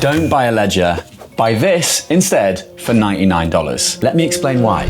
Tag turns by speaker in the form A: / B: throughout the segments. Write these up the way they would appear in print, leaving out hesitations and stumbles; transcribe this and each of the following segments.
A: Don't buy a ledger, buy this instead for $99. Let me explain why.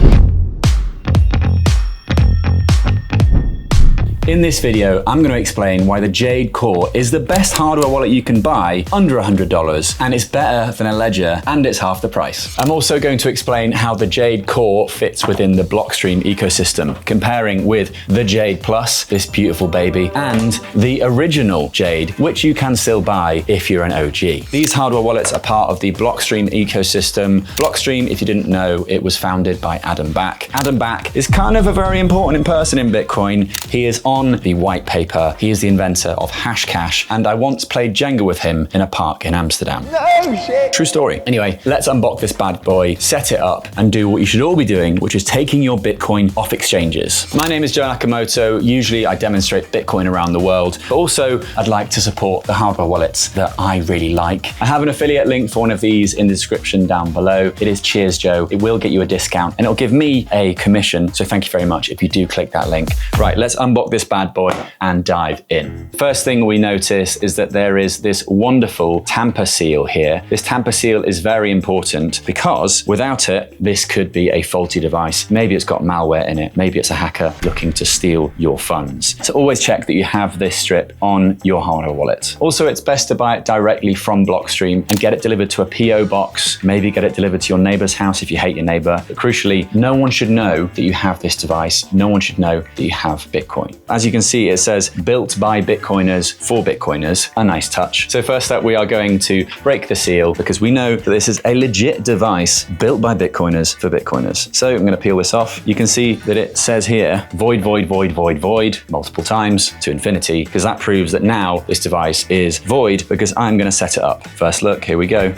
A: In this video, I'm going to explain why the Jade Core is the best hardware wallet you can buy under $100, and it's better than a ledger, and it's half the price. I'm also going to explain how the Jade Core fits within the Blockstream ecosystem, comparing with the Jade Plus, this beautiful baby, and the original Jade, which you can still buy if you're an OG. These hardware wallets are part of the Blockstream ecosystem. Blockstream, if you didn't know, it was founded by Adam Back. Adam Back is kind of a very important person in Bitcoin. He is on the white paper. He is the inventor of Hashcash, and I once played Jenga with him in a park in Amsterdam. No shit! True story. Anyway, let's unbox this bad boy, set it up, and do what you should all be doing, which is taking your Bitcoin off exchanges. My name is Joe Nakamoto. Usually I demonstrate Bitcoin around the world, but also I'd like to support the hardware wallets that I really like. I have an affiliate link for one of these in the description down below. It is Cheers Joe. It will get you a discount, and it'll give me a commission, so thank you very much if you do click that link. Right, let's unbox this bad boy and dive in. First thing we notice is that there is this wonderful tamper seal here. This tamper seal is very important because without it, this could be a faulty device. Maybe it's got malware in it. Maybe it's a hacker looking to steal your funds. So always check that you have this strip on your hardware wallet. Also, it's best to buy it directly from Blockstream and get it delivered to a PO box. Maybe get it delivered to your neighbor's house if you hate your neighbor. But crucially, no one should know that you have this device. No one should know that you have Bitcoin. As you can see, it says built by Bitcoiners for Bitcoiners, a nice touch. So first up, we are going to break the seal because we know that this is a legit device built by Bitcoiners for Bitcoiners. So I'm going to peel this off. You can see that it says here, void, void, void, void, void, multiple times to infinity, because that proves that now this device is void because I'm going to set it up. First look, here we go.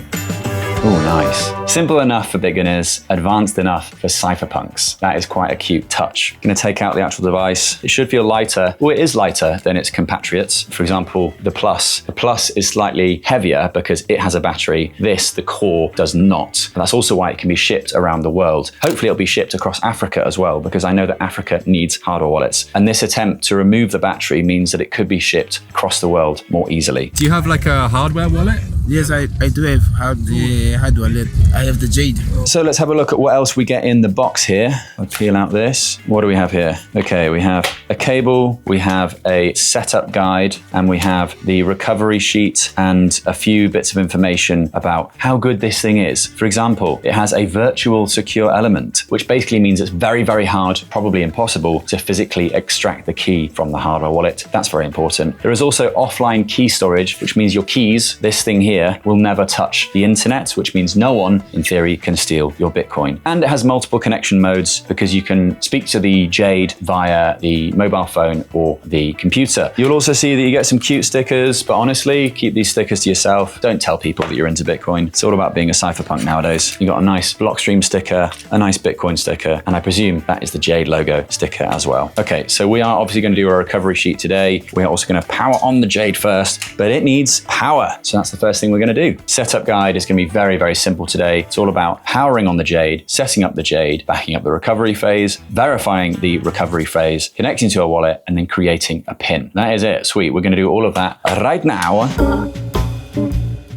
A: Oh, nice. Simple enough for beginners, advanced enough for cypherpunks. That is quite a cute touch. I'm gonna take out the actual device. It should feel lighter. Well, it is lighter than its compatriots. For example, the Plus. The Plus is slightly heavier because it has a battery. This, the Core, does not. And that's also why it can be shipped around the world. Hopefully it'll be shipped across Africa as well, because I know that Africa needs hardware wallets. And this attempt to remove the battery means that it could be shipped across the world more easily.
B: Do you have like a hardware wallet?
C: Yes, I do have hardware wallet. I have the Jade.
A: So let's have a look at what else we get in the box here. I'll peel out this. What do we have here? Okay, we have a cable, we have a setup guide, and we have the recovery sheet and a few bits of information about how good this thing is. For example, it has a virtual secure element, which basically means it's very, very hard, probably impossible, to physically extract the key from the hardware wallet. That's very important. There is also offline key storage, which means your keys, this thing here, will never touch the internet, which means no one, in theory, can steal your Bitcoin. And it has multiple connection modes because you can speak to the Jade via the mobile phone or the computer. You'll also see that you get some cute stickers, but honestly, keep these stickers to yourself. Don't tell people that you're into Bitcoin. It's all about being a cypherpunk nowadays. You got a nice Blockstream sticker, a nice Bitcoin sticker, and I presume that is the Jade logo sticker as well. Okay, so we are obviously going to do a recovery sheet today. We're also going to power on the Jade first, but it needs power. So that's the first thing we're going to do. Setup guide is going to be very, very simple today. It's all about powering on the Jade, setting up the Jade, backing up the recovery phase, verifying the recovery phase, connecting to a wallet, and then creating a PIN. That is it. Sweet. We're going to do all of that right now.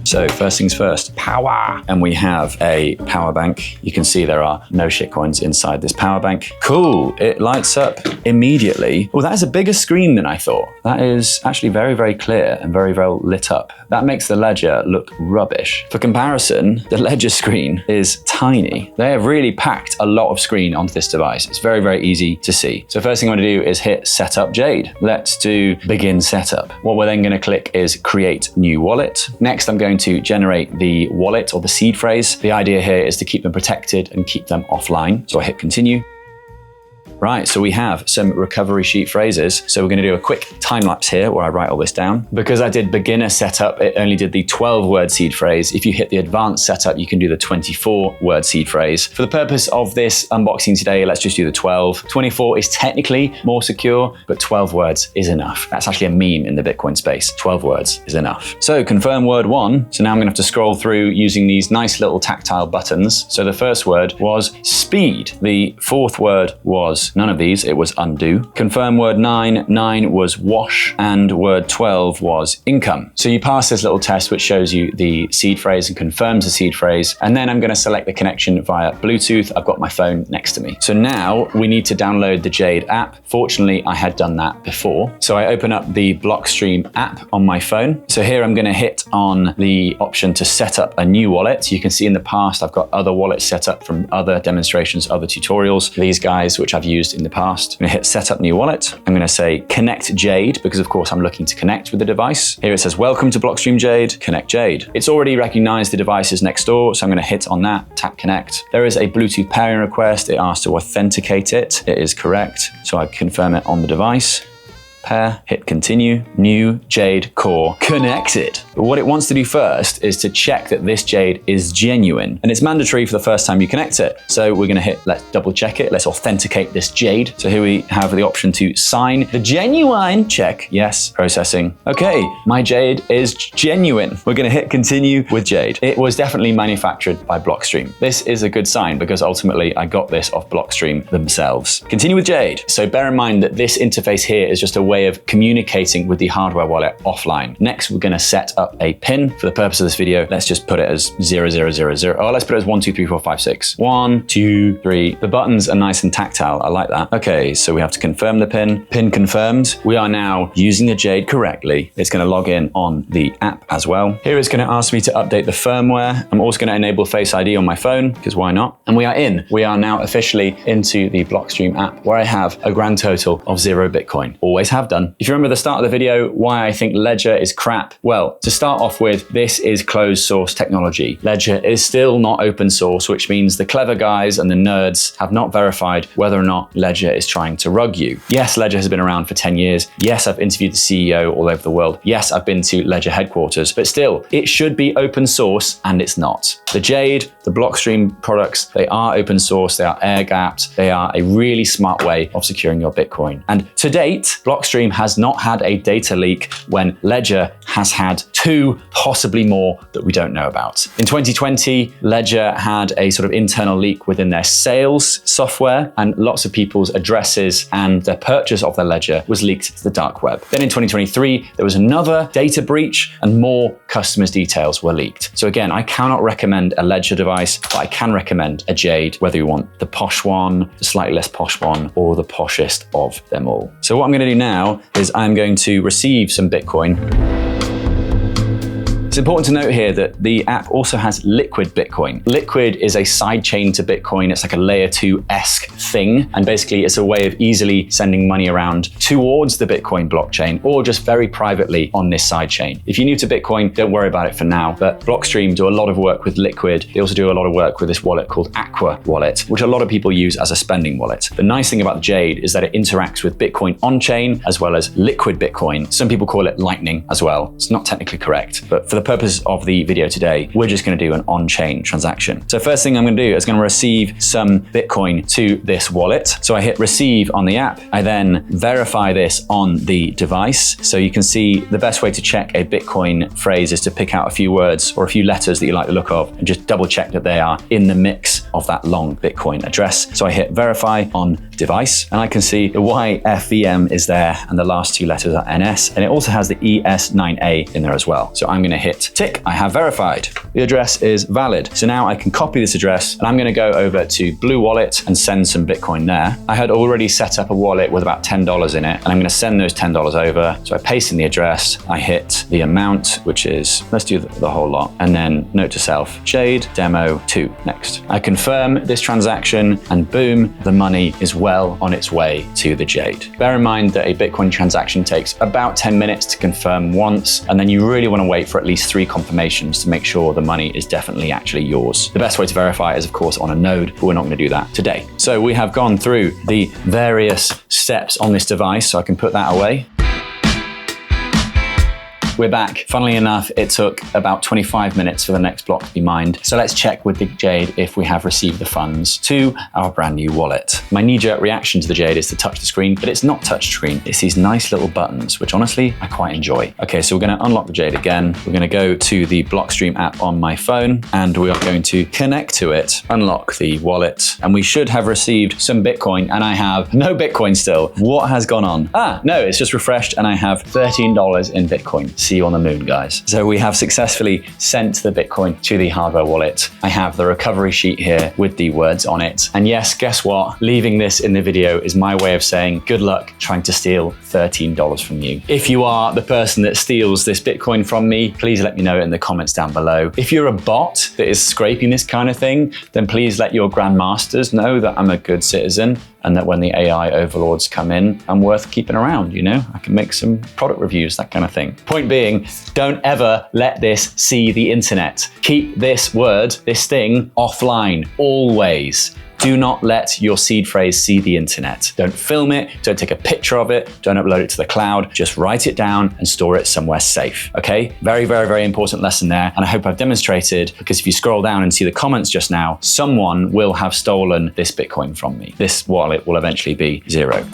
A: So first things first, power. And we have a power bank. You can see there are no shitcoins inside this power bank. Cool, it lights up immediately. Oh, that is a bigger screen than I thought. That is actually very, very clear and very well lit up. That makes the ledger look rubbish. For comparison, the ledger screen is tiny. They have really packed a lot of screen onto this device. It's very, very easy to see. So first thing I'm gonna do is hit Setup Jade. Let's do Begin Setup. What we're then gonna click is Create New Wallet. Next, I'm going to generate the wallet or the seed phrase. The idea here is to keep them protected and keep them offline. So I hit Continue. Right, so we have some recovery sheet phrases. So we're gonna do a quick time lapse here where I write all this down. Because I did beginner setup, it only did the 12-word seed phrase. If you hit the advanced setup, you can do the 24-word seed phrase. For the purpose of this unboxing today, let's just do the 12. 24 is technically more secure, but 12 words is enough. That's actually a meme in the Bitcoin space. 12 words is enough. So confirm word 1. So now I'm gonna have to scroll through using these nice little tactile buttons. So the first word was speed. The fourth word was was none of these, it was undo. Confirm word 9, 9 was wash, and word 12 was income. So you pass this little test which shows you the seed phrase and confirms the seed phrase, and then I'm going to select the connection via Bluetooth. I've got my phone next to me. So now we need to download the Jade app. Fortunately, I had done that before. So I open up the Blockstream app on my phone. So here I'm going to hit on the option to set up a new wallet. You can see in the past I've got other wallets set up from other demonstrations, other tutorials. These guys which I've used in the past. I'm going to hit set up new wallet. I'm going to say connect Jade because of course I'm looking to connect with the device. Here it says welcome to Blockstream Jade, connect Jade. It's already recognized the device is next door, so I'm going to hit on that, tap connect. There is a Bluetooth pairing request. It asks to authenticate it. It is correct. So I confirm it on the device. Pair, hit continue, new Jade Core connected. But what it wants to do first is to check that this Jade is genuine, and it's mandatory for the first time you connect it. So we're gonna hit, let's double check it, let's authenticate this Jade. So here we have the option to sign the genuine check. Yes, processing. Okay, my Jade is genuine. We're gonna hit continue with Jade. It was definitely manufactured by Blockstream. This is a good sign because ultimately I got this off Blockstream themselves. Continue with Jade. So bear in mind that this interface here is just a way of communicating with the hardware wallet offline. Next, we're going to set up a pin. For the purpose of this video, let's just put it as 0000. Oh, let's put it as 1, 2, 3, 4, 5, 6. 1, 2, 3. The buttons are nice and tactile. I like that. Okay, so we have to confirm the pin. Pin confirmed. We are now using the Jade correctly. It's going to log in on the app as well. Here it's going to ask me to update the firmware. I'm also going to enable Face ID on my phone because why not? And we are in. We are now officially into the Blockstream app where I have a grand total of 0 Bitcoin. Always have done. If you remember the start of the video, why I think Ledger is crap. Well, to start off with, this is closed source technology. Ledger is still not open source, which means the clever guys and the nerds have not verified whether or not Ledger is trying to rug you. Yes, Ledger has been around for 10 years. Yes, I've interviewed the CEO all over the world. Yes, I've been to Ledger headquarters, but still, it should be open source and it's not. The Jade, the Blockstream products, they are open source, they are air gapped, they are a really smart way of securing your Bitcoin. And to date, Blockstream has not had a data leak when Ledger has had 2, possibly more that we don't know about. In 2020, Ledger had a sort of internal leak within their sales software and lots of people's addresses and their purchase of their Ledger was leaked to the dark web. Then in 2023, there was another data breach and more customers' details were leaked. So again, I cannot recommend a Ledger device, but I can recommend a Jade, whether you want the posh one, the slightly less posh one, or the poshest of them all. So what I'm going to do now is I'm going to receive some Bitcoin. It's important to note here that the app also has Liquid Bitcoin. Liquid is a sidechain to Bitcoin. It's like a layer 2-esque thing. And basically it's a way of easily sending money around towards the Bitcoin blockchain or just very privately on this sidechain. If you're new to Bitcoin, don't worry about it for now, but Blockstream do a lot of work with Liquid. They also do a lot of work with this wallet called Aqua Wallet, which a lot of people use as a spending wallet. The nice thing about the Jade is that it interacts with Bitcoin on-chain as well as Liquid Bitcoin. Some people call it Lightning as well. It's not technically correct, but for the purpose of the video today, we're just going to do an on-chain transaction. So first thing I'm going to do is going to receive some Bitcoin to this wallet. So I hit receive on the app. I then verify this on the device. So you can see the best way to check a Bitcoin phrase is to pick out a few words or a few letters that you like the look of and just double check that they are in the mix of that long Bitcoin address. So I hit verify on device and I can see the YFVM is there and the last 2 letters are NS, and it also has the ES9A in there as well. So I'm going to hit tick, I have verified. The address is valid. So now I can copy this address and I'm going to go over to Blue Wallet and send some Bitcoin there. I had already set up a wallet with about $10 in it and I'm going to send those $10 over. So I paste in the address, I hit the amount, which is, let's do the whole lot, and then note to self, Jade Demo 2 next. I confirm this transaction and boom, the money is well on its way to the Jade. Bear in mind that a Bitcoin transaction takes about 10 minutes to confirm once, and then you really want to wait for at least 3 confirmations to make sure the money is definitely actually yours. The best way to verify is of course on a node, but we're not going to do that today. So we have gone through the various steps on this device, so I can put that away. we're back. Funnily enough, it took about 25 minutes for the next block to be mined. So let's check with the Jade if we have received the funds to our brand new wallet. My knee-jerk reaction to the Jade is to touch the screen, but it's not touch screen. It's these nice little buttons, which honestly, I quite enjoy. Okay, so we're gonna unlock the Jade again. We're gonna go to the Blockstream app on my phone, and we are going to connect to it, unlock the wallet, and we should have received some Bitcoin, and I have no Bitcoin still. What has gone on? No, it's just refreshed, and I have $13 in Bitcoin. See you on the moon, guys. So we have successfully sent the Bitcoin to the hardware wallet. I have the recovery sheet here with the words on it. And yes, guess what? Leaving this in the video is my way of saying good luck trying to steal $13 from you. If you are the person that steals this Bitcoin from me, please let me know in the comments down below. If you're a bot that is scraping this kind of thing, then please let your grandmasters know that I'm a good citizen and that when the AI overlords come in, I'm worth keeping around, you know? I can make some product reviews, that kind of thing. Point being, don't ever let this see the internet. Keep this word, this thing, offline, always. Do not let your seed phrase see the internet. Don't film it, don't take a picture of it, don't upload it to the cloud, just write it down and store it somewhere safe, okay? Very, very, very important lesson there. And I hope I've demonstrated, because if you scroll down and see the comments just now, someone will have stolen this Bitcoin from me. This wallet will eventually be zero.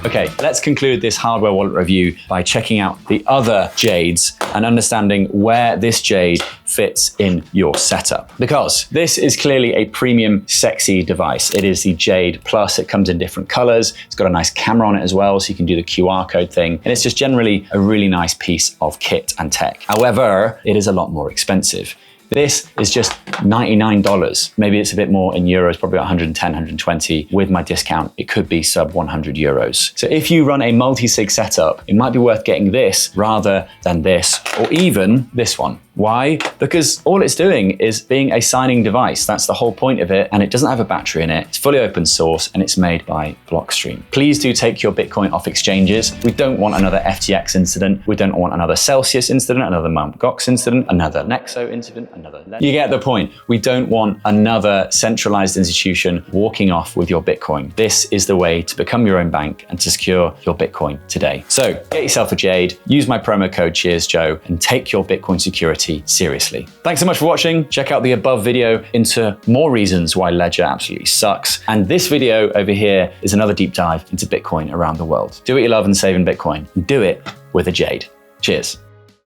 A: Okay, let's conclude this hardware wallet review by checking out the other Jades and understanding where this Jade fits in your setup. Because this is clearly a premium, sexy device. It is the Jade Plus. It comes in different colors. It's got a nice camera on it as well, so you can do the QR code thing. And it's just generally a really nice piece of kit and tech. However, it is a lot more expensive. This is just $99. Maybe it's a bit more in euros, probably 110, 120. With my discount, it could be sub 100 euros. So if you run a multi-sig setup, it might be worth getting this rather than this, or even this one. Why? Because all it's doing is being a signing device. That's the whole point of it. And it doesn't have a battery in it. It's fully open source and it's made by Blockstream. Please do take your Bitcoin off exchanges. We don't want another FTX incident. We don't want another Celsius incident, another Mt. Gox incident, another Nexo incident, another... You get the point. We don't want another centralized institution walking off with your Bitcoin. This is the way to become your own bank and to secure your Bitcoin today. So get yourself a Jade, use my promo code CheersJoe, and take your Bitcoin security seriously. Thanks so much for watching. Check out the above video into more reasons why Ledger absolutely sucks. And this video over here is another deep dive into Bitcoin around the world. Do what you love and save in Bitcoin. Do it with a Jade. Cheers.